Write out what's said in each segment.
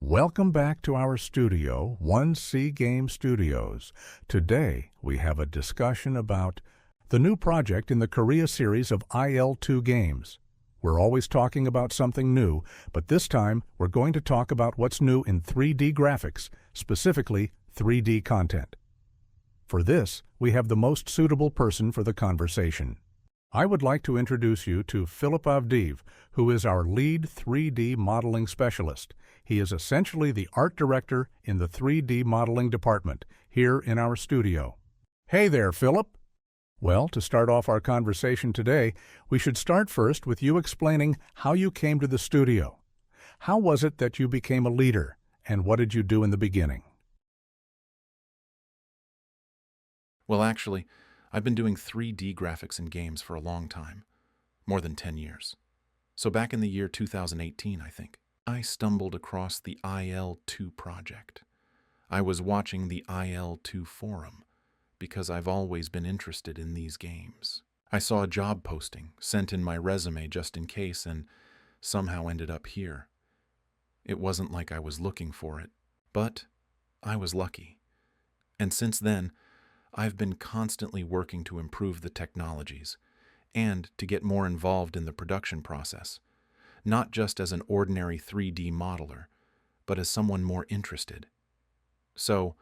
Welcome back to our studio, 1C Game Studios. Today, we have a discussion about the new project in the Korea series of IL2 games. We're always talking about something new, but this time we're going to talk about what's new in 3D graphics, specifically 3D content. For this, we have the most suitable person for the conversation. I would like to introduce you to Philip Avdiv, who is our lead 3D modeling specialist. He is essentially the art director in the 3D modeling department here in our studio. Hey there, Philip. Well, to start off our conversation today, we should start first with you explaining how you came to the studio. How was it that you became a leader, and what did you do in the beginning? Well, actually, I've been doing 3D graphics in games for a long time, more than 10 years. So back in the year 2018, I think, I stumbled across the IL2 project. I was watching the IL2 forum because I've always been interested in these games. I saw a job posting, sent in my resume just in case, and somehow ended up here. It wasn't like I was looking for it, but I was lucky. And since then, I've been constantly working to improve the technologies and to get more involved in the production process, not just as an ordinary 3D modeler, but as someone more interested. So,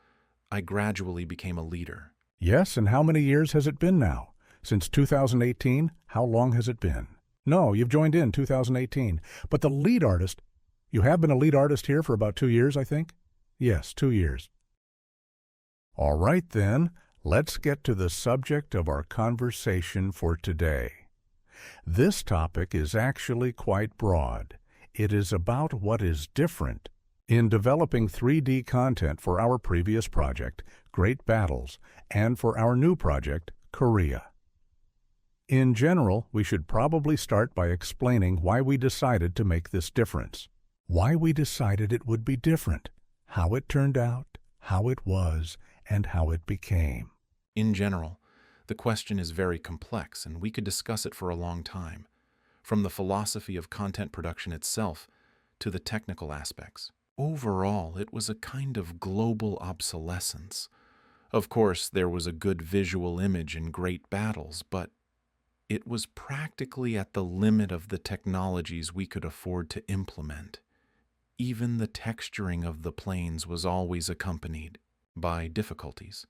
I gradually became a leader. Yes, and how many years has it been now? Since 2018, how long has it been? No, you've joined in 2018. But the lead artist, you have been a lead artist here for about 2 years, I think? Yes, 2 years. All right then, let's get to the subject of our conversation for today. This topic is actually quite broad. It is about what is different. In developing 3D content for our previous project, Great Battles, and for our new project, Korea. In general, we should probably start by explaining why we decided to make this difference. Why we decided it would be different, how it turned out, how it was, and how it became. In general, the question is very complex, and we could discuss it for a long time, from the philosophy of content production itself to the technical aspects. Overall, it was a kind of global obsolescence. Of course, there was a good visual image in Great Battles, but it was practically at the limit of the technologies we could afford to implement. Even the texturing of the planes was always accompanied by difficulties,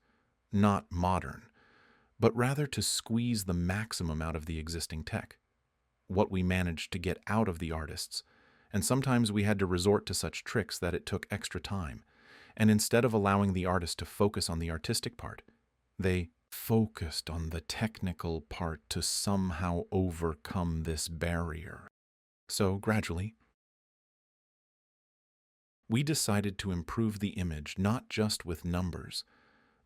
not modern, but rather to squeeze the maximum out of the existing tech, what we managed to get out of the artists, and sometimes we had to resort to such tricks that it took extra time, and instead of allowing the artist to focus on the artistic part, they focused on the technical part to somehow overcome this barrier. So gradually, we decided to improve the image not just with numbers,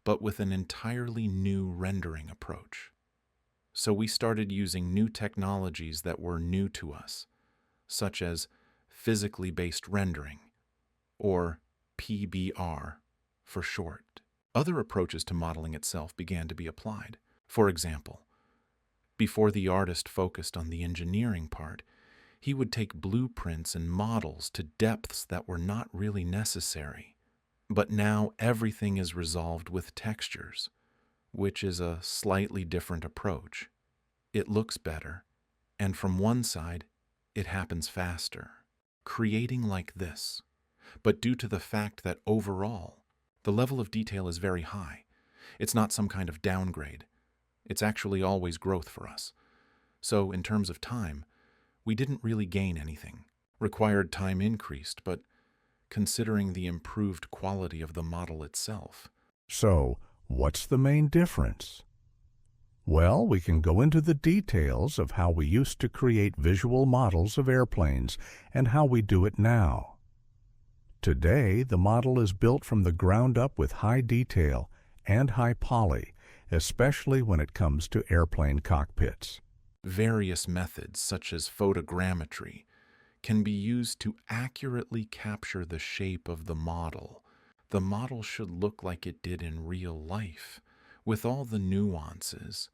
but with an entirely new rendering approach. So we started using new technologies that were new to us, such as physically based rendering, or PBR for short. Other approaches to modeling itself began to be applied. For example, before the artist focused on the engineering part, he would take blueprints and models to depths that were not really necessary. But now everything is resolved with textures, which is a slightly different approach. It looks better, and from one side, it happens faster, creating like this. But due to the fact that overall, the level of detail is very high, it's not some kind of downgrade. It's actually always growth for us. So in terms of time, we didn't really gain anything. Required time increased, but considering the improved quality of the model itself. So, what's the main difference? Well, we can go into the details of how we used to create visual models of airplanes and how we do it now. Today, the model is built from the ground up with high detail and high poly, especially when it comes to airplane cockpits. Various methods, such as photogrammetry, can be used to accurately capture the shape of the model. The model should look like it did in real life, with all the nuances,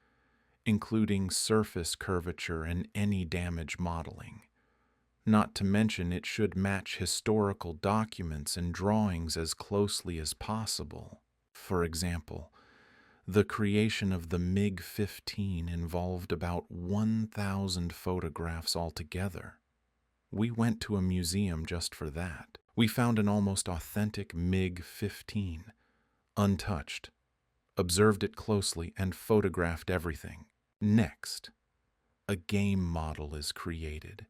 including surface curvature and any damage modeling. Not to mention it should match historical documents and drawings as closely as possible. For example, the creation of the MiG-15 involved about 1,000 photographs altogether. We went to a museum just for that. We found an almost authentic MiG-15, untouched, observed it closely, and photographed everything. Next, a game model is created,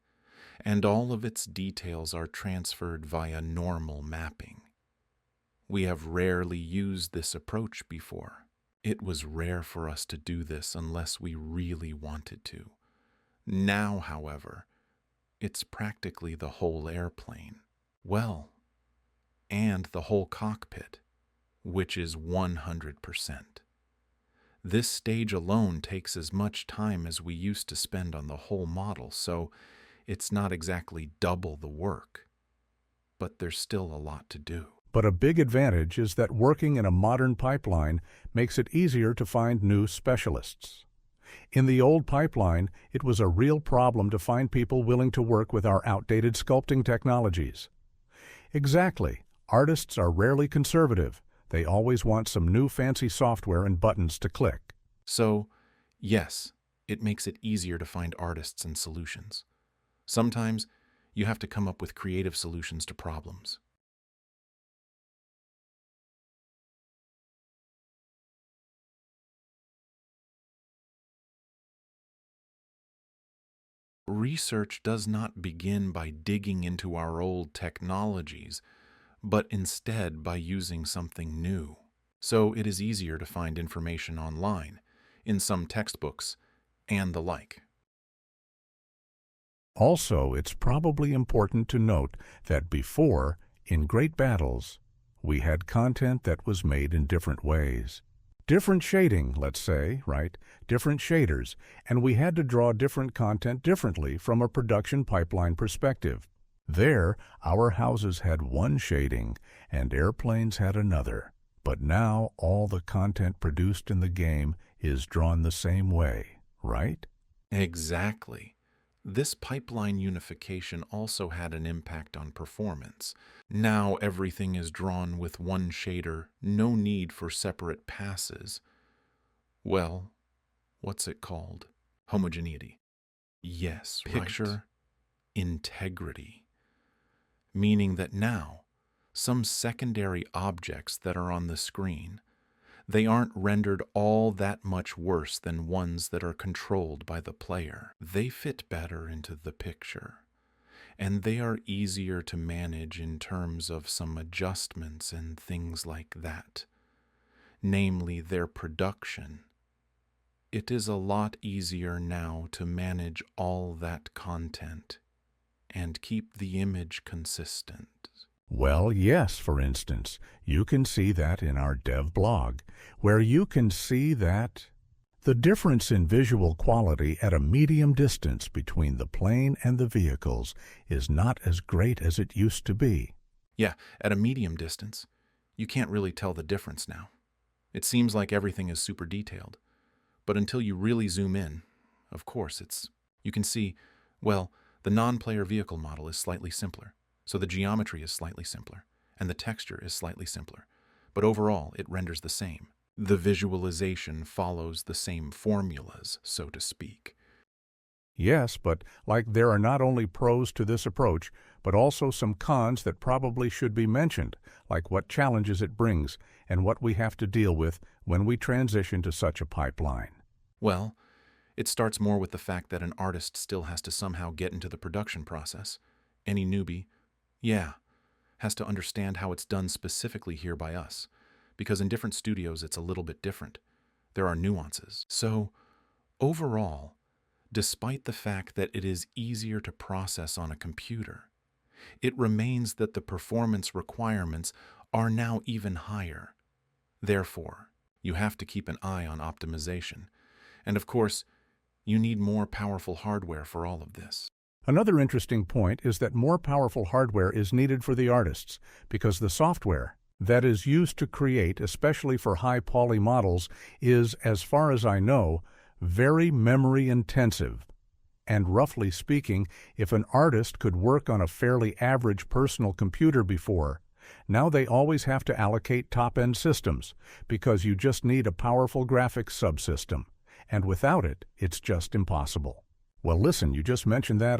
and all of its details are transferred via normal mapping. We have rarely used this approach before. It was rare for us to do this unless we really wanted to. Now, however, it's practically the whole airplane. Well, and the whole cockpit, which is 100%. This stage alone takes as much time as we used to spend on the whole model, so it's not exactly double the work. But there's still a lot to do. But a big advantage is that working in a modern pipeline makes it easier to find new specialists. In the old pipeline, it was a real problem to find people willing to work with our outdated sculpting technologies. Exactly. Artists are rarely conservative. They always want some new fancy software and buttons to click. So, yes, it makes it easier to find artists and solutions. Sometimes you have to come up with creative solutions to problems. Research does not begin by digging into our old technologies, but instead by using something new. So it is easier to find information online, in some textbooks, and the like. Also, it's probably important to note that before, in great battles, we had content that was made in different ways. Different shading, let's say, right? Different shaders, and we had to draw different content differently from a production pipeline perspective. There, our houses had one shading, and airplanes had another. But now all the content produced in the game is drawn the same way, right? Exactly. This pipeline unification also had an impact on performance. Now everything is drawn with one shader, no need for separate passes. Well, what's it called? Homogeneity. Yes, picture integrity. Meaning that now, some secondary objects that are on the screen, they aren't rendered all that much worse than ones that are controlled by the player. They fit better into the picture, and they are easier to manage in terms of some adjustments and things like that, namely their production. It is a lot easier now to manage all that content and keep the image consistent. Well, yes, for instance, you can see that in our dev blog, where you can see that the difference in visual quality at a medium distance between the plane and the vehicles is not as great as it used to be. Yeah, at a medium distance, you can't really tell the difference now. It seems like everything is super detailed. But until you really zoom in, of course, you can see, well, the non-player vehicle model is slightly simpler. So the geometry is slightly simpler, and the texture is slightly simpler, but overall it renders the same. The visualization follows the same formulas, so to speak. Yes, but there are not only pros to this approach, but also some cons that probably should be mentioned, like what challenges it brings and what we have to deal with when we transition to such a pipeline. Well, it starts more with the fact that an artist still has to somehow get into the production process. Any newbie, has to understand how it's done specifically here by us, because in different studios it's a little bit different. There are nuances. So, overall, despite the fact that it is easier to process on a computer, it remains that the performance requirements are now even higher. Therefore, you have to keep an eye on optimization. And of course, you need more powerful hardware for all of this. Another interesting point is that more powerful hardware is needed for the artists because the software that is used to create, especially for high-poly models, is, as far as I know, very memory intensive. And roughly speaking, if an artist could work on a fairly average personal computer before, now they always have to allocate top-end systems because you just need a powerful graphics subsystem, and without it, it's just impossible. Well, listen, you just mentioned that,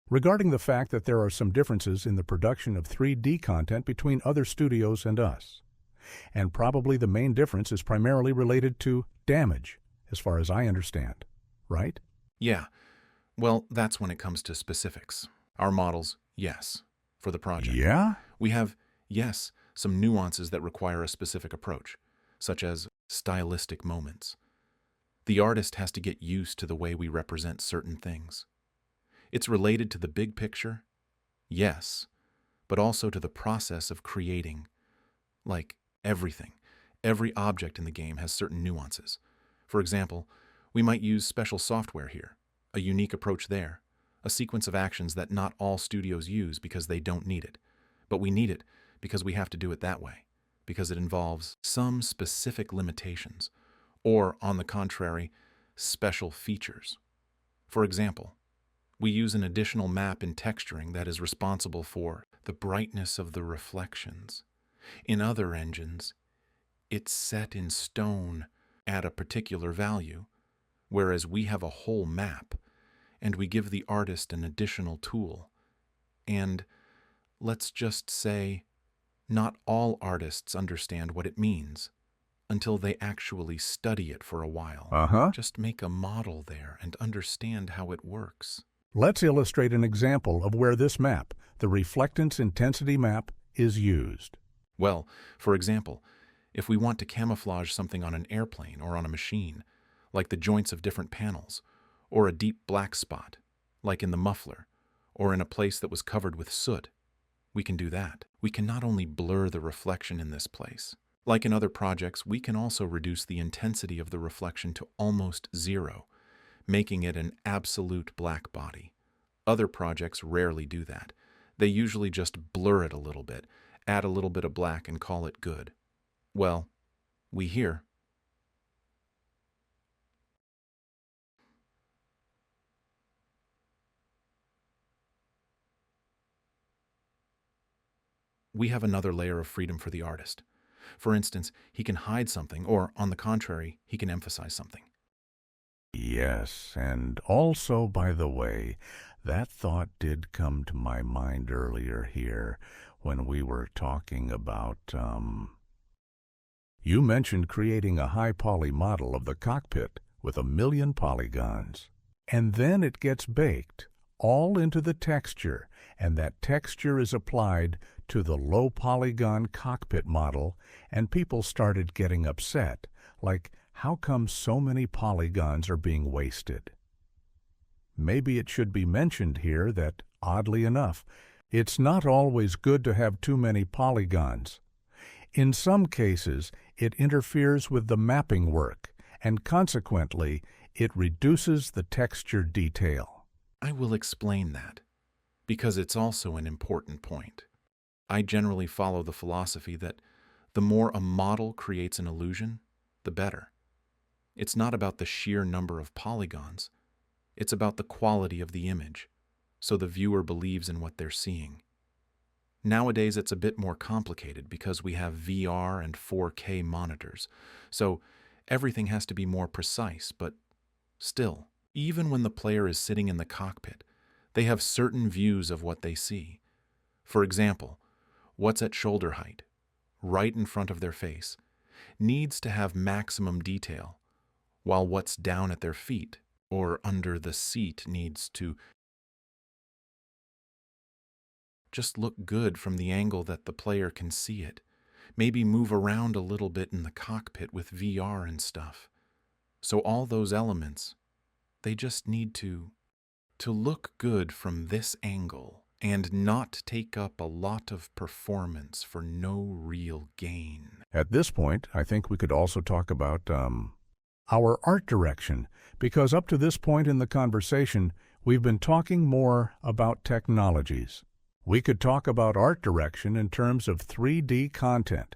regarding the fact that there are some differences in the production of 3D content between other studios and us. And probably the main difference is primarily related to damage, as far as I understand, right? Yeah. Well, that's when it comes to specifics. Our models, yes, for the project. Yeah? We have, yes, some nuances that require a specific approach, such as stylistic moments. The artist has to get used to the way we represent certain things. It's related to the big picture, yes, but also to the process of creating. Like everything, every object in the game has certain nuances. For example, we might use special software here, a unique approach there, a sequence of actions that not all studios use because they don't need it. But we need it because we have to do it that way, because it involves some specific limitations, or, on the contrary, special features. For example, we use an additional map in texturing that is responsible for the brightness of the reflections. In other engines, it's set in stone at a particular value, whereas we have a whole map, and we give the artist an additional tool. And, let's just say, not all artists understand what it means until they actually study it for a while. Just make a model there and understand how it works. Let's illustrate an example of where this map, the reflectance intensity map, is used. Well, for example, if we want to camouflage something on an airplane or on a machine, like the joints of different panels, or a deep black spot, like in the muffler, or in a place that was covered with soot, we can do that. We can not only blur the reflection in this place. Like in other projects, we can also reduce the intensity of the reflection to almost zero, making it an absolute black body. Other projects rarely do that. They usually just blur it a little bit, add a little bit of black and call it good. Well, we here. We have another layer of freedom for the artist. For instance, he can hide something, or, on the contrary, he can emphasize something. Yes, and also, by the way, that thought did come to my mind earlier here when we were talking about, you mentioned creating a high-poly model of the cockpit with 1,000,000 polygons. And then it gets baked all into the texture, and that texture is applied to the low-polygon cockpit model, and people started getting upset, like, how come so many polygons are being wasted? Maybe it should be mentioned here that, oddly enough, it's not always good to have too many polygons. In some cases, it interferes with the mapping work, and consequently, it reduces the texture detail. I will explain that, because it's also an important point. I generally follow the philosophy that the more a model creates an illusion, the better. It's not about the sheer number of polygons. It's about the quality of the image, so the viewer believes in what they're seeing. Nowadays, it's a bit more complicated because we have VR and 4K monitors, so everything has to be more precise, but still, even when the player is sitting in the cockpit, they have certain views of what they see. For example, what's at shoulder height, right in front of their face, needs to have maximum detail, while what's down at their feet or under the seat needs to just look good from the angle that the player can see it. Maybe move around a little bit in the cockpit with VR and stuff. So all those elements, they just need to look good from this angle and not take up a lot of performance for no real gain. At this point, I think we could also talk about our art direction, because up to this point in the conversation, we've been talking more about technologies. We could talk about art direction in terms of 3D content.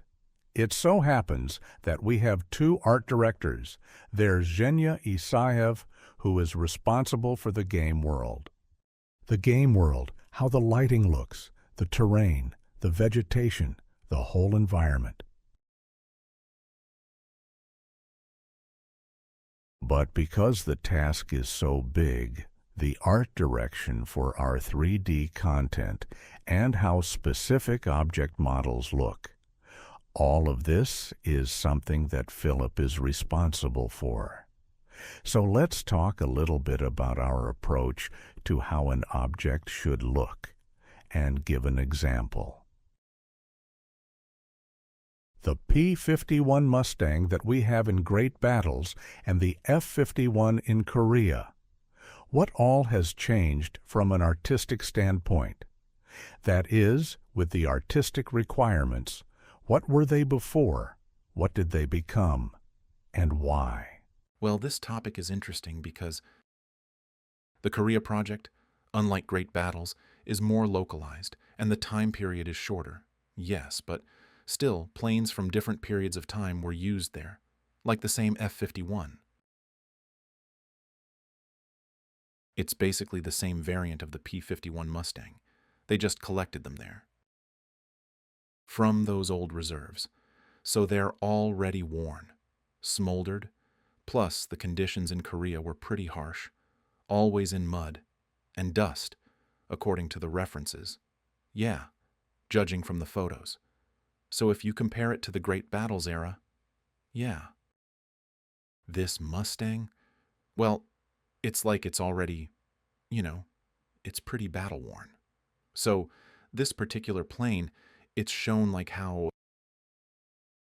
It so happens that we have two art directors. There's Zhenya Isayev, who is responsible for the game world. The game world, how the lighting looks, the terrain, the vegetation, the whole environment. But because the task is so big, the art direction for our 3D content and how specific object models look, all of this is something that Philip is responsible for. So let's talk a little bit about our approach to how an object should look and give an example. The P-51 Mustang that we have in Great Battles and the F-51 in Korea. What all has changed from an artistic standpoint? That is, with the artistic requirements, what were they before? What did they become? And why? Well, this topic is interesting because the Korea project, unlike Great Battles, is more localized, and the time period is shorter. Yes, but still, planes from different periods of time were used there, like the same F-51. It's basically the same variant of the P-51 Mustang. They just collected them there from those old reserves, so they're already worn, smoldered, plus the conditions in Korea were pretty harsh, always in mud and dust, according to the references. Yeah, judging from the photos. So if you compare it to the Great Battles era, yeah. This Mustang, well, it's like it's already, it's pretty battle-worn. So this particular plane, it's shown like how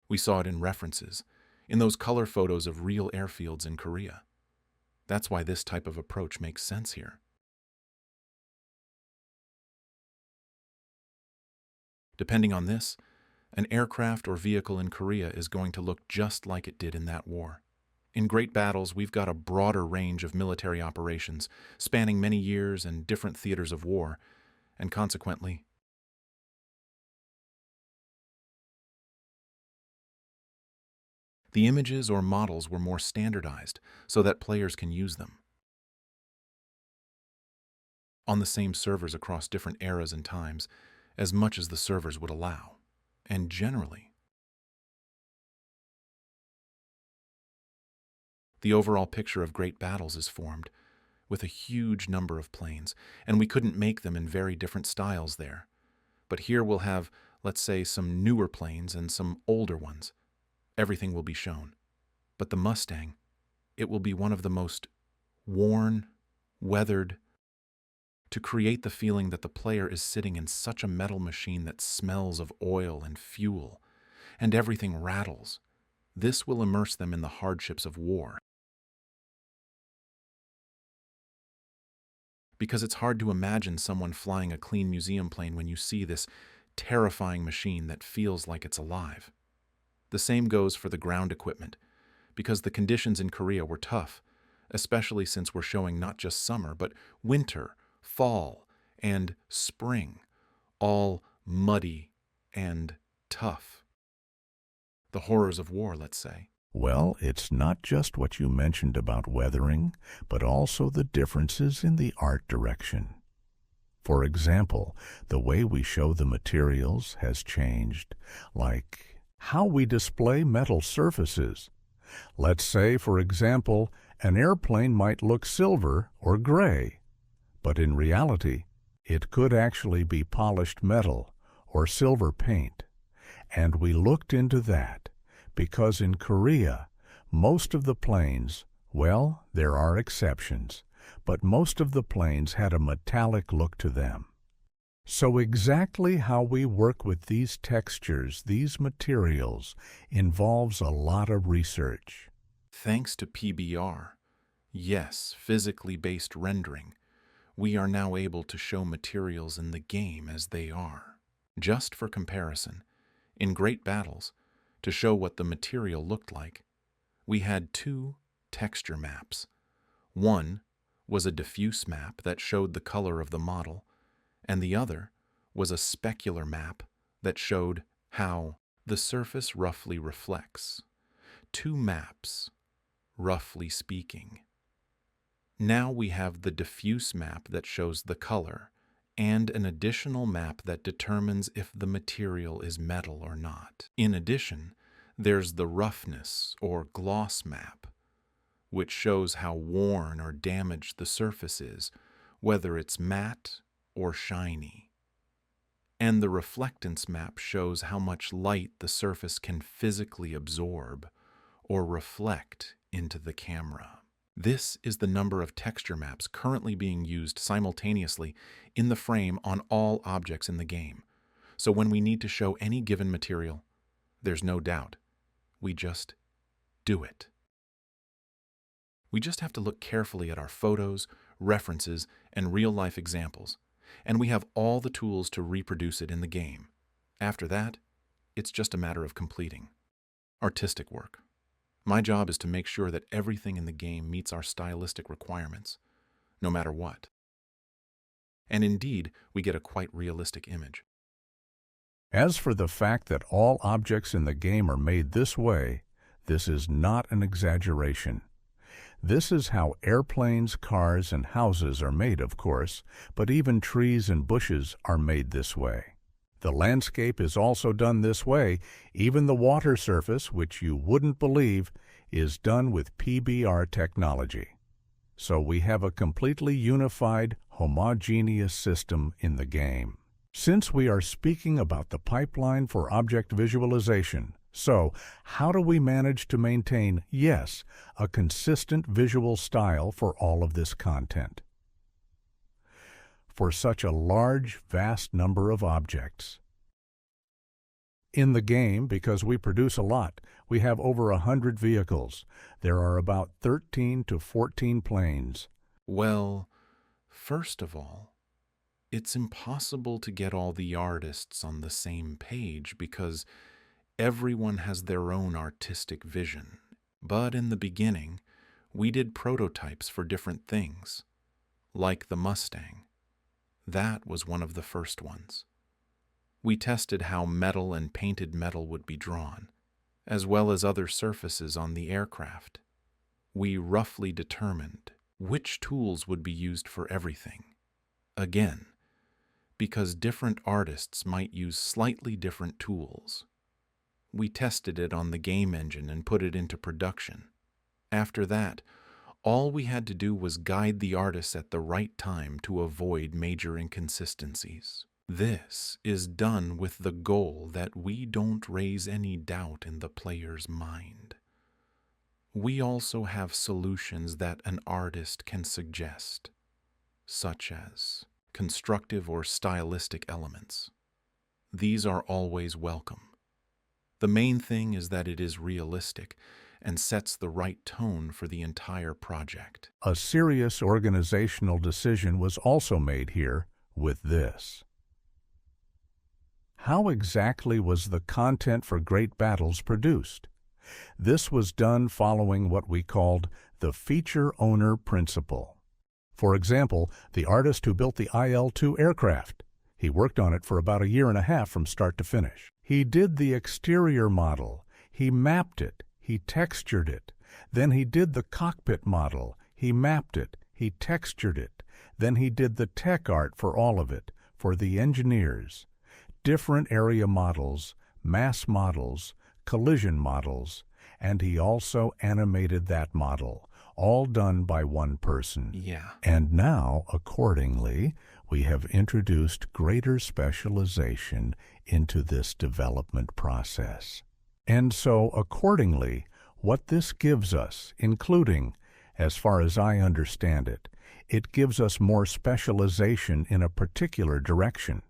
we saw it in references, in those color photos of real airfields in Korea. That's why this type of approach makes sense here. Depending on this, an aircraft or vehicle in Korea is going to look just like it did in that war. In Great Battles, we've got a broader range of military operations, spanning many years and different theaters of war, and consequently, the images or models were more standardized so that players can use them on the same servers across different eras and times, as much as the servers would allow. And generally, the overall picture of Great Battles is formed with a huge number of planes, and we couldn't make them in very different styles there. But here we'll have, let's say, some newer planes and some older ones. Everything will be shown. But the Mustang, it will be one of the most worn, weathered, to create the feeling that the player is sitting in such a metal machine that smells of oil and fuel, and everything rattles. This will immerse them in the hardships of war. Because it's hard to imagine someone flying a clean museum plane when you see this terrifying machine that feels like it's alive. The same goes for the ground equipment, because the conditions in Korea were tough, especially since we're showing not just summer, but winter, fall, and spring, all muddy and tough. The horrors of war, let's say. Well, it's not just what you mentioned about weathering, but also the differences in the art direction. For example, the way we show the materials has changed, like how we display metal surfaces. Let's say, for example, an airplane might look silver or gray, but in reality, it could actually be polished metal or silver paint. And we looked into that because in Korea, most of the planes, well, there are exceptions, but most of the planes had a metallic look to them. So exactly how we work with these textures, these materials, involves a lot of research. Thanks to PBR, yes, physically based rendering, we are now able to show materials in the game as they are. Just for comparison, in Great Battles, to show what the material looked like, we had two texture maps. One was a diffuse map that showed the color of the model, and the other was a specular map that showed how The surface roughly reflects. Two maps, roughly speaking. Now we have the diffuse map that shows the color, and an additional map that determines if the material is metal or not. In addition, there's the roughness or gloss map, which shows how worn or damaged the surface is, whether it's matte or shiny. And the reflectance map shows how much light the surface can physically absorb or reflect into the camera. This is the number of texture maps currently being used simultaneously in the frame on all objects in the game. So when we need to show any given material, there's no doubt. We just do it. We just have to look carefully at our photos, references, and real-life examples, and we have all the tools to reproduce it in the game. After that, it's just a matter of completing. Artistic work. My job is to make sure that everything in the game meets our stylistic requirements, no matter what. And indeed, we get a quite realistic image. As for the fact that all objects in the game are made this way, this is not an exaggeration. This is how airplanes, cars, and houses are made, of course, but even trees and bushes are made this way. The landscape is also done this way. Even the water surface, which you wouldn't believe, is done with PBR technology. So we have a completely unified, homogeneous system in the game. Since we are speaking about the pipeline for object visualization, so how do we manage to maintain, yes, a consistent visual style for all of this content? For such a large, vast number of objects. In the game, because we produce a lot, we have over 100 vehicles. There are about 13 to 14 planes. Well, first of all, it's impossible to get all the artists on the same page because everyone has their own artistic vision. But in the beginning, we did prototypes for different things, like the Mustang. That was one of the first ones. We tested how metal and painted metal would be drawn, as well as other surfaces on the aircraft. We roughly determined which tools would be used for everything. Again, because different artists might use slightly different tools. We tested it on the game engine and put it into production. After that, all we had to do was guide the artists at the right time to avoid major inconsistencies. This is done with the goal that we don't raise any doubt in the player's mind. We also have solutions that an artist can suggest, such as constructive or stylistic elements. These are always welcome. The main thing is that it is realistic and sets the right tone for the entire project. A serious organizational decision was also made here with this. How exactly was the content for Great Battles produced? This was done following what we called the feature owner principle. For example, the artist who built the IL-2 aircraft. He worked on it for about 1.5 years from start to finish. He did the exterior model. He mapped it. He textured it. Then he did the cockpit model. He mapped it. He textured it. Then he did the tech art for all of it, for the engineers. Different area models, mass models, collision models, and he also animated that model, all done by one person. Yeah. And now, accordingly, we have introduced greater specialization into this development process. And so, accordingly, what this gives us, including, as far as I understand it, it gives us more specialization in a particular direction.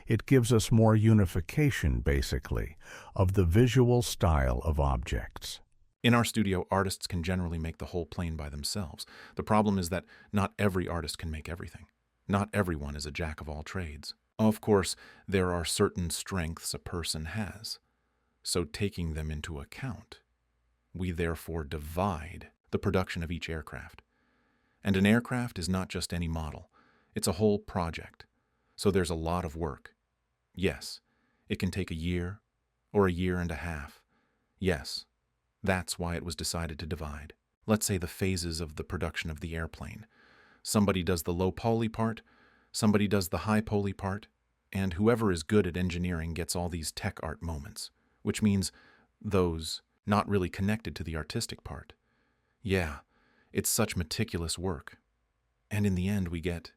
It gives us more unification, basically, of the visual style of objects. In our studio, artists can generally make the whole plane by themselves. The problem is that not every artist can make everything. Not everyone is a jack of all trades. Of course, there are certain strengths a person has. So taking them into account, we therefore divide the production of each aircraft. And an aircraft is not just any model. It's a whole project. So there's a lot of work. Yes, it can take 1 year or a year and a half. Yes, that's why it was decided to divide. Let's say the phases of the production of the airplane. Somebody does the low poly part, somebody does the high poly part, and whoever is good at engineering gets all these tech art moments, which means those not really connected to the artistic part. Yeah, it's such meticulous work. And in the end, we get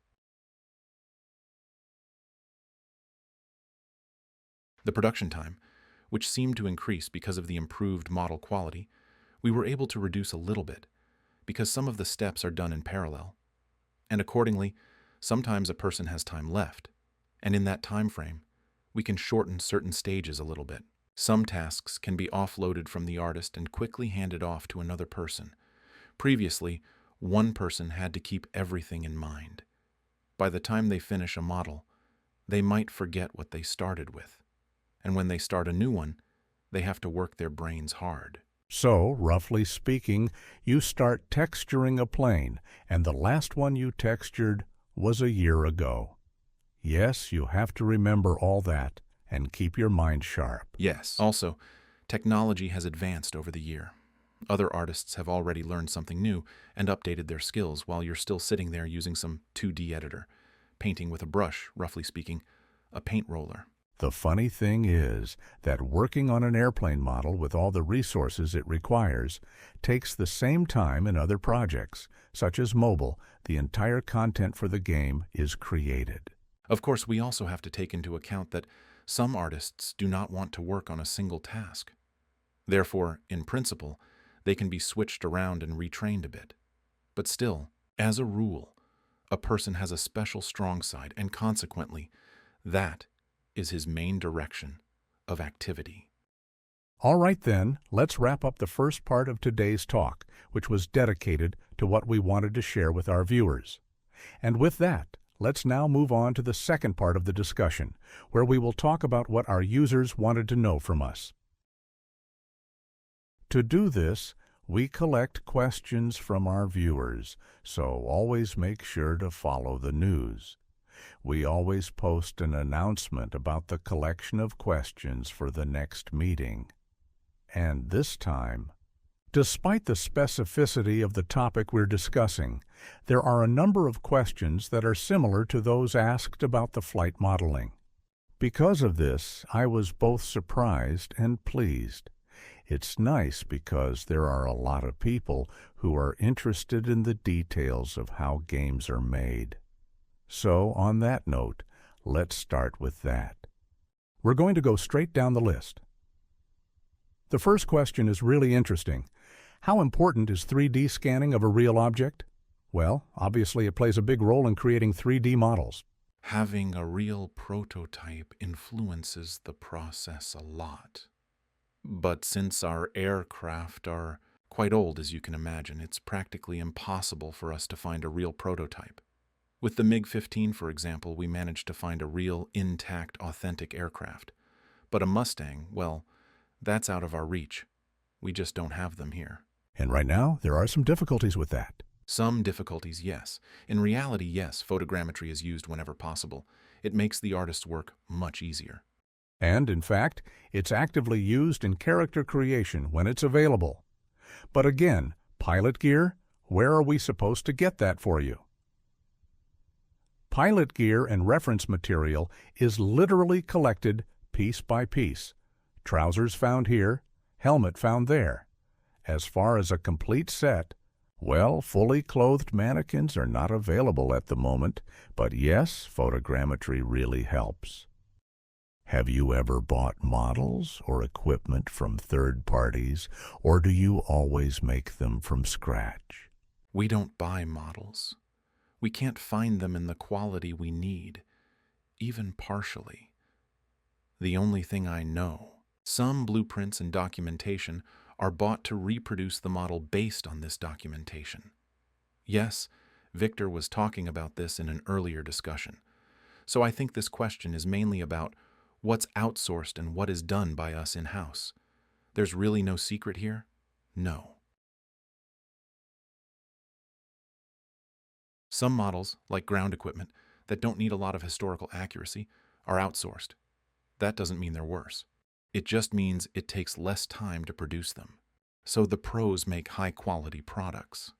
the production time, which seemed to increase because of the improved model quality. We were able to reduce a little bit because some of the steps are done in parallel. And accordingly, sometimes a person has time left, and in that time frame, we can shorten certain stages a little bit. Some tasks can be offloaded from the artist and quickly handed off to another person. Previously, one person had to keep everything in mind. By the time they finish a model, they might forget what they started with. And when they start a new one, they have to work their brains hard. So, roughly speaking, you start texturing a plane, and the last one you textured was a year ago. Yes, you have to remember all that and keep your mind sharp. Yes. Also, technology has advanced over the year. Other artists have already learned something new and updated their skills while you're still sitting there using some 2D editor, painting with a brush, roughly speaking, a paint roller. The funny thing is that working on an airplane model with all the resources it requires takes the same time in other projects, such as mobile. The entire content for the game is created. Of course, we also have to take into account that some artists do not want to work on a single task. Therefore, in principle, they can be switched around and retrained a bit. But still, as a rule, a person has a special strong side, and consequently, that is his main direction of activity. All right then, let's wrap up the first part of today's talk, which was dedicated to what we wanted to share with our viewers. And with that, let's now move on to the second part of the discussion, where we will talk about what our users wanted to know from us. To do this, we collect questions from our viewers, so always make sure to follow the news. We always post an announcement about the collection of questions for the next meeting. And this time, despite the specificity of the topic we're discussing, there are a number of questions that are similar to those asked about the flight modeling. Because of this, I was both surprised and pleased. It's nice because there are a lot of people who are interested in the details of how games are made. So, on that note, let's start with that. We're going to go straight down the list. The first question is really interesting. How important is 3D scanning of a real object? Well, obviously it plays a big role in creating 3D models. Having a real prototype influences the process a lot. But since our aircraft are quite old, as you can imagine, it's practically impossible for us to find a real prototype. With the MiG-15, for example, we managed to find a real, intact, authentic aircraft. But a Mustang, well, that's out of our reach. We just don't have them here. And right now, there are some difficulties with that. Some difficulties, yes. In reality, yes, photogrammetry is used whenever possible. It makes the artist's work much easier. And, in fact, it's actively used in character creation when it's available. But again, Pilot Gear, where are we supposed to get that for you? Pilot Gear and reference material is literally collected piece by piece. Trousers found here, helmet found there. As far as a complete set, well, fully clothed mannequins are not available at the moment, but yes, photogrammetry really helps. Have you ever bought models or equipment from third parties, or do you always make them from scratch? We don't buy models. We can't find them in the quality we need, even partially. The only thing I know, some blueprints and documentation are bought to reproduce the model based on this documentation. Yes, Victor was talking about this in an earlier discussion. So I think this question is mainly about what's outsourced and what is done by us in-house. There's really no secret here? No. Some models, like ground equipment, that don't need a lot of historical accuracy, are outsourced. That doesn't mean they're worse. It just means it takes less time to produce them. So the pros make high-quality products.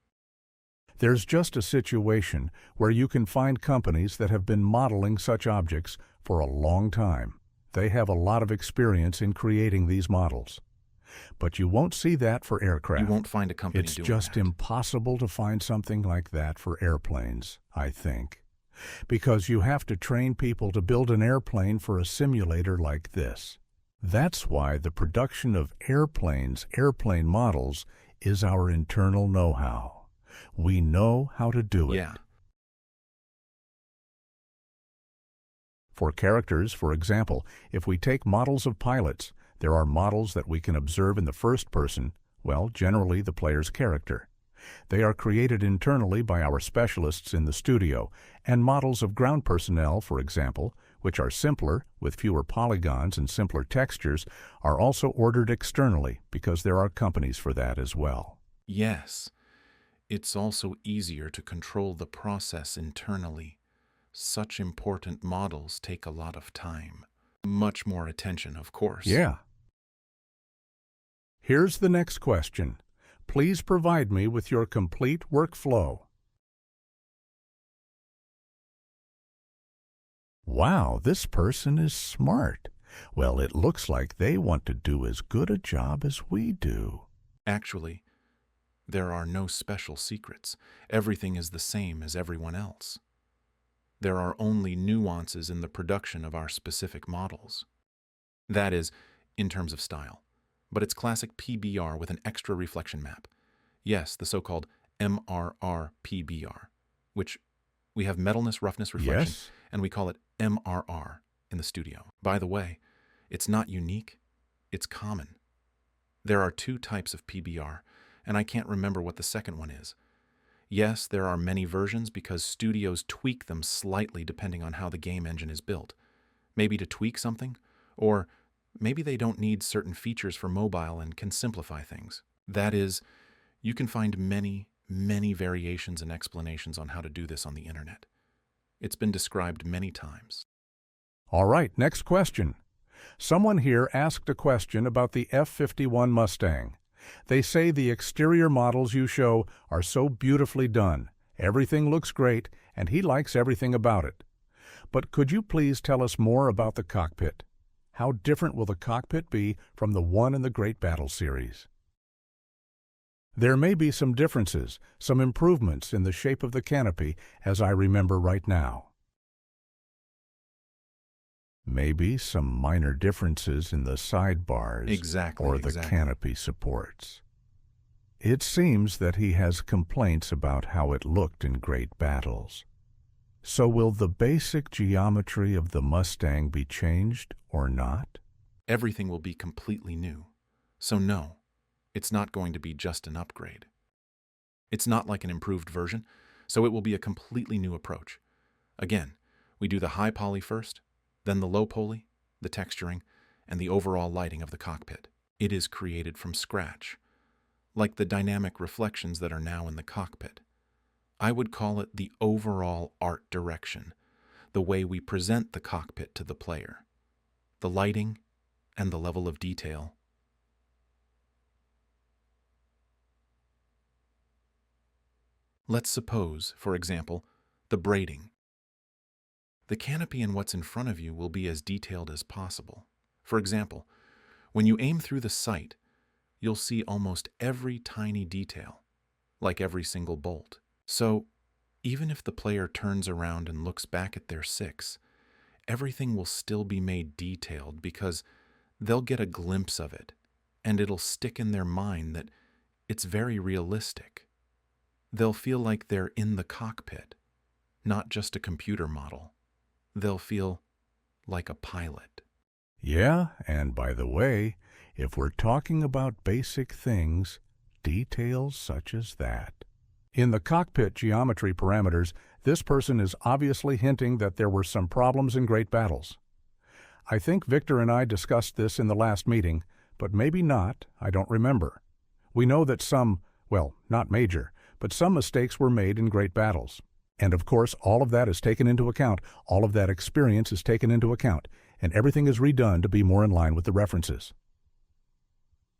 There's just a situation where you can find companies that have been modeling such objects for a long time. They have a lot of experience in creating these models. But you won't see that for aircraft. You won't find a company It's doing just that. impossible to find something like that for airplanes, I think. Because you have to train people to build an airplane for a simulator like this. That's why the production of airplane models, is our internal know-how. We know how to do it. Yeah. For characters, for example, if we take models of pilots, there are models that we can observe in the first person, well, generally the player's character. They are created internally by our specialists in the studio, and models of ground personnel, for example, which are simpler, with fewer polygons and simpler textures, are also ordered externally because there are companies for that as well. Yes. It's also easier to control the process internally. Such important models take a lot of time. Much more attention, of course. Yeah. Here's the next question. Please provide me with your complete workflow. Wow, this person is smart. Well, it looks like they want to do as good a job as we do. Actually, there are no special secrets. Everything is the same as everyone else. There are only nuances in the production of our specific models. That is, in terms of style. But it's classic PBR with an extra reflection map. Yes, the so-called MRR PBR, which we have metalness, roughness, reflection, Yes? and we call it MRR in the studio. By the way, it's not unique, it's common. There are two types of PBR, and I can't remember what the second one is. Yes, there are many versions because studios tweak them slightly depending on how the game engine is built. Maybe to tweak something, or maybe they don't need certain features for mobile and can simplify things. That is, you can find many variations and explanations on how to do this on the internet. It's been described many times. All right, next question. Someone here asked a question about the F-51 Mustang. They say the exterior models you show are so beautifully done. Everything looks great, and he likes everything about it. But could you please tell us more about the cockpit? How different will the cockpit be from the one in the Great Battle series? There may be some differences, some improvements in the shape of the canopy, as I remember right now. Maybe some minor differences in the sidebars or the canopy supports. It seems that he has complaints about how it looked in Great Battles. So will the basic geometry of the Mustang be changed or not? Everything will be completely new. So no, it's not going to be just an upgrade. It's not like an improved version, so it will be a completely new approach. Again, we do the high poly first, then the low poly, the texturing, and the overall lighting of the cockpit. It is created from scratch, like the dynamic reflections that are now in the cockpit. I would call it the overall art direction, the way we present the cockpit to the player, the lighting, and the level of detail. Let's suppose, for example, the braiding. The canopy and what's in front of you will be as detailed as possible. For example, when you aim through the sight, you'll see almost every tiny detail, like every single bolt. So, even if the player turns around and looks back at their six, everything will still be made detailed because they'll get a glimpse of it, and it'll stick in their mind that it's very realistic. They'll feel like they're in the cockpit, not just a computer model. They'll feel like a pilot. Yeah, and by the way, if we're talking about basic things, details such as that. In the cockpit geometry parameters, this person is obviously hinting that there were some problems in Great Battles. I think Victor and I discussed this in the last meeting, but maybe not, I don't remember. We know that some, well, not major, but some mistakes were made in Great Battles. And of course, all of that is taken into account. All of that experience is taken into account, and everything is redone to be more in line with the references.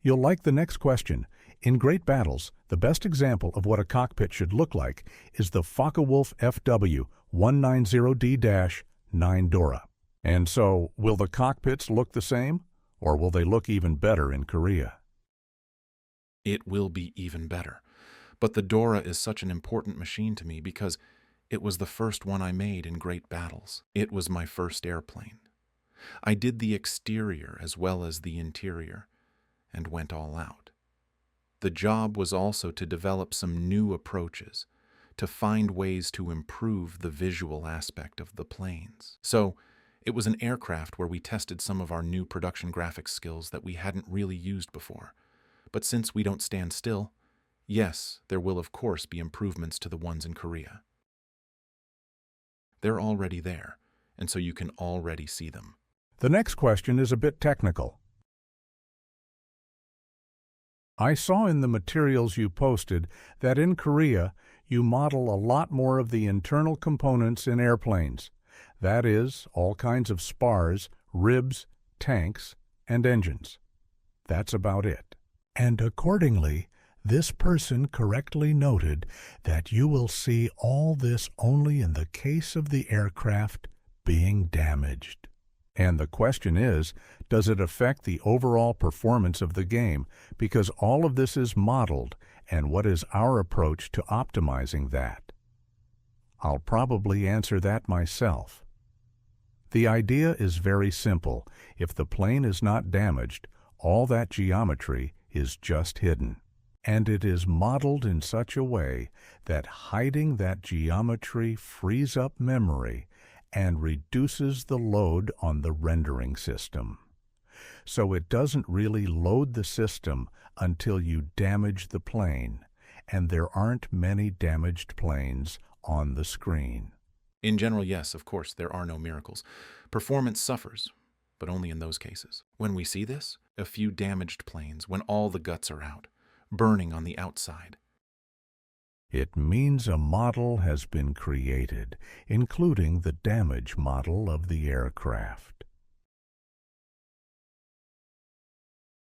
You'll like the next question. In Great Battles, the best example of what a cockpit should look like is the Focke-Wulf FW190D-9 Dora. And so, will the cockpits look the same, or will they look even better in Korea? It will be even better. But the Dora is such an important machine to me because it was the first one I made in Great Battles. It was my first airplane. I did the exterior as well as the interior, and went all out. The job was also to develop some new approaches, to find ways to improve the visual aspect of the planes. So, it was an aircraft where we tested some of our new production graphics skills that we hadn't really used before. But since we don't stand still, yes, there will of course be improvements to the ones in Korea. They're already there, and so you can already see them. The next question is a bit technical. I saw in the materials you posted that in Korea you model a lot more of the internal components in airplanes. That is, all kinds of spars, ribs, tanks, and engines. That's about it. And accordingly, this person correctly noted that you will see all this only in the case of the aircraft being damaged. And the question is, does it affect the overall performance of the game? Because all of this is modeled, and what is our approach to optimizing that? I'll probably answer that myself. The idea is very simple. If the plane is not damaged, all that geometry is just hidden. And it is modeled in such a way that hiding that geometry frees up memory and reduces the load on the rendering system. So it doesn't really load the system until you damage the plane, and there aren't many damaged planes on the screen. In general, yes, of course, there are no miracles. Performance suffers, but only in those cases. When we see this, a few damaged planes, when all the guts are out, burning on the outside. It means a model has been created, including the damage model of the aircraft.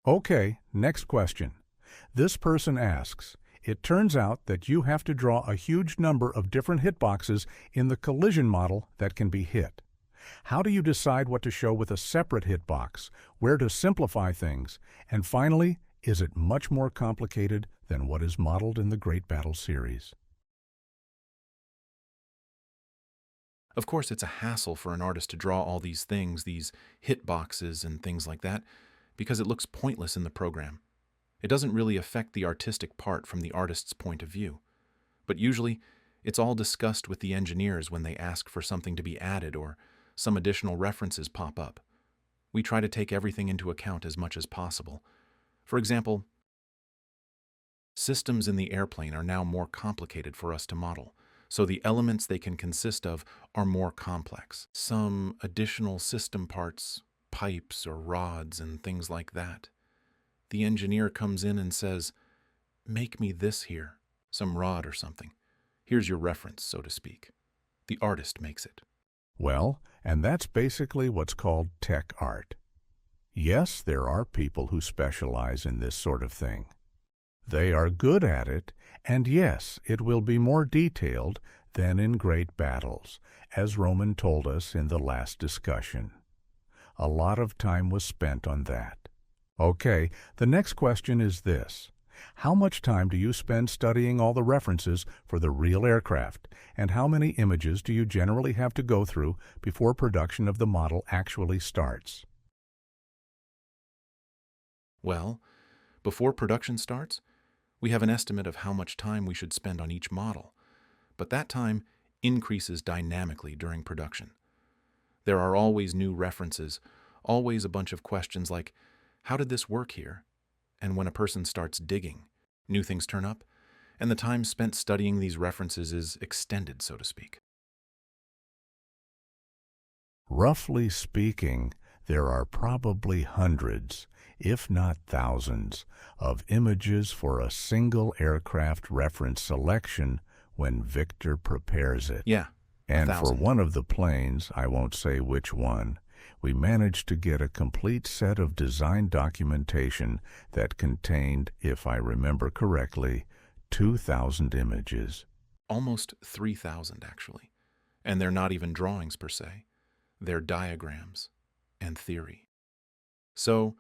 Okay, next question. This person asks, it turns out that you have to draw a huge number of different hitboxes in the collision model that can be hit. How do you decide what to show with a separate hitbox, where to simplify things, and finally, is it much more complicated than what is modeled in the Great Battle series? Of course, it's a hassle for an artist to draw all these things, these hitboxes and things like that, because it looks pointless in the program. It doesn't really affect the artistic part from the artist's point of view. But usually, it's all discussed with the engineers when they ask for something to be added or some additional references pop up. We try to take everything into account as much as possible. For example, systems in the airplane are now more complicated for us to model, so the elements they can consist of are more complex. Some additional system parts, pipes or rods and things like that. The engineer comes in and says, "Make me this here, some rod or something. Here's your reference, so to speak." The artist makes it. Well, and that's basically what's called tech art. Yes, there are people who specialize in this sort of thing. They are good at it, and yes, it will be more detailed than in Great Battles, as Roman told us in the last discussion. A lot of time was spent on that. Okay, the next question is this. How much time do you spend studying all the references for the real aircraft, and how many images do you generally have to go through before production of the model actually starts? Well, before production starts, we have an estimate of how much time we should spend on each model, but that time increases dynamically during production. There are always new references, always a bunch of questions like, how did this work here? And when a person starts digging, new things turn up, and the time spent studying these references is extended, so to speak. Roughly speaking, there are probably hundreds, if not thousands, of images for a single aircraft reference selection when Victor prepares it. Yeah, And for 1,000. one of the planes, I won't say which one, we managed to get a complete set of design documentation that contained, if I remember correctly, 2,000 images. Almost 3,000, actually. And they're not even drawings per se. They're diagrams and theory. So,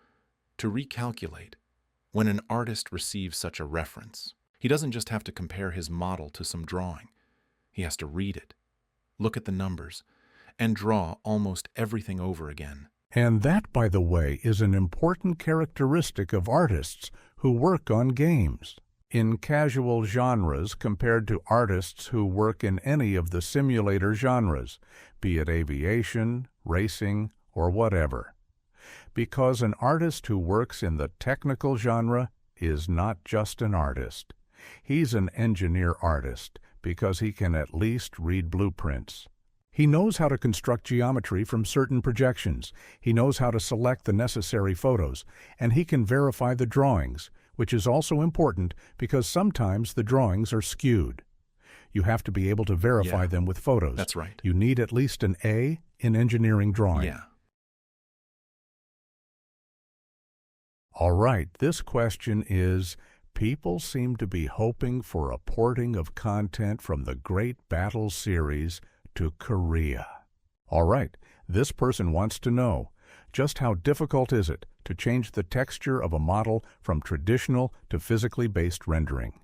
to recalculate, when an artist receives such a reference, he doesn't just have to compare his model to some drawing. He has to read it, look at the numbers, and draw almost everything over again. And that, by the way, is an important characteristic of artists who work on games. In casual genres compared to artists who work in any of the simulator genres, be it aviation, racing, or whatever. Because an artist who works in the technical genre is not just an artist. He's an engineer artist because he can at least read blueprints. He knows how to construct geometry from certain projections. He knows how to select the necessary photos, and he can verify the drawings, which is also important because sometimes the drawings are skewed. You have to be able to verify them with photos. That's right. You need at least an A in engineering drawing. Yeah. All right, this question is, people seem to be hoping for a porting of content from the Great Battle series to Korea. All right, this person wants to know, just how difficult is it to change the texture of a model from traditional to physically based rendering?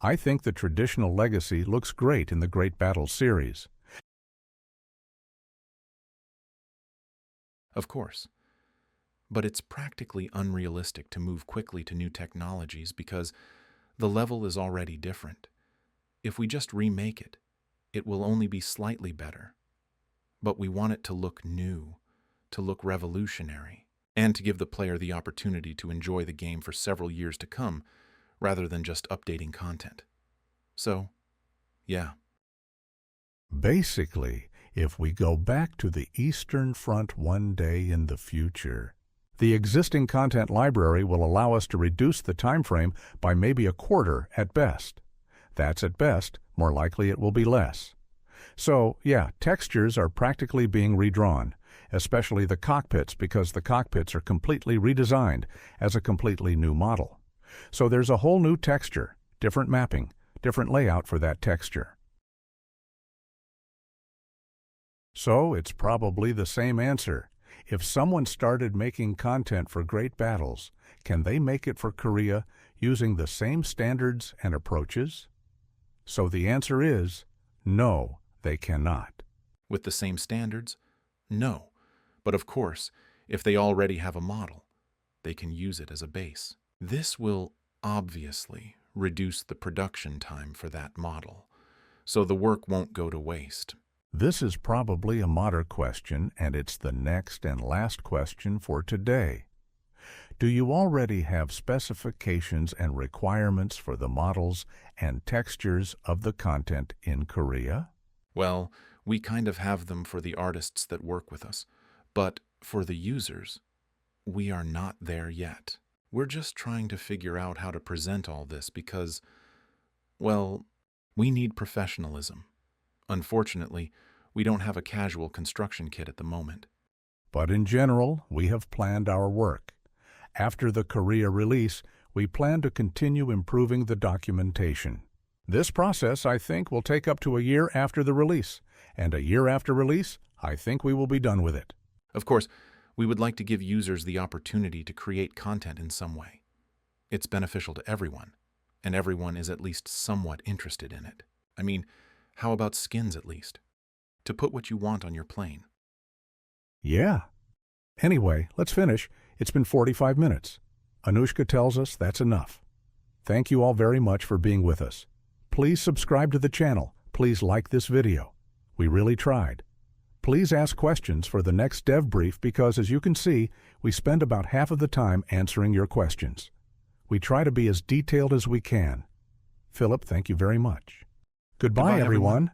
I think the traditional legacy looks great in the Great Battle series. Of course. But it's practically unrealistic to move quickly to new technologies because the level is already different. If we just remake it, it will only be slightly better. But we want it to look new, to look revolutionary, and to give the player the opportunity to enjoy the game for several years to come, rather than just updating content. So, yeah. Basically, if we go back to the Eastern Front one day in the future, the existing content library will allow us to reduce the time frame by maybe a quarter at best. That's at best, more likely it will be less. So, yeah, textures are practically being redrawn, especially the cockpits because the cockpits are completely redesigned as a completely new model. So there's a whole new texture, different mapping, different layout for that texture. So it's probably the same answer. If someone started making content for Great Battles, can they make it for Korea using the same standards and approaches? So the answer is, no, they cannot. With the same standards? No. But of course, if they already have a model, they can use it as a base. This will obviously reduce the production time for that model, so the work won't go to waste. This is probably a modder question, and it's the next and last question for today. Do you already have specifications and requirements for the models and textures of the content in Korea? Well, we kind of have them for the artists that work with us, but for the users, we are not there yet. We're just trying to figure out how to present all this because, well, we need professionalism. Unfortunately, we don't have a casual construction kit at the moment. But in general, we have planned our work. After the Korea release, we plan to continue improving the documentation. This process, I think, will take up to a year after the release, and a year after release, I think we will be done with it. Of course, we would like to give users the opportunity to create content in some way. It's beneficial to everyone, and everyone is at least somewhat interested in it. I mean, how about skins at least? To put what you want on your plane. Yeah. Anyway, let's finish. It's been 45 minutes. Anushka tells us that's enough. Thank you all very much for being with us. Please subscribe to the channel. Please like this video. We really tried. Please ask questions for the next dev brief because, as you can see, we spend about half of the time answering your questions. We try to be as detailed as we can. Philip, thank you very much. Goodbye, everyone.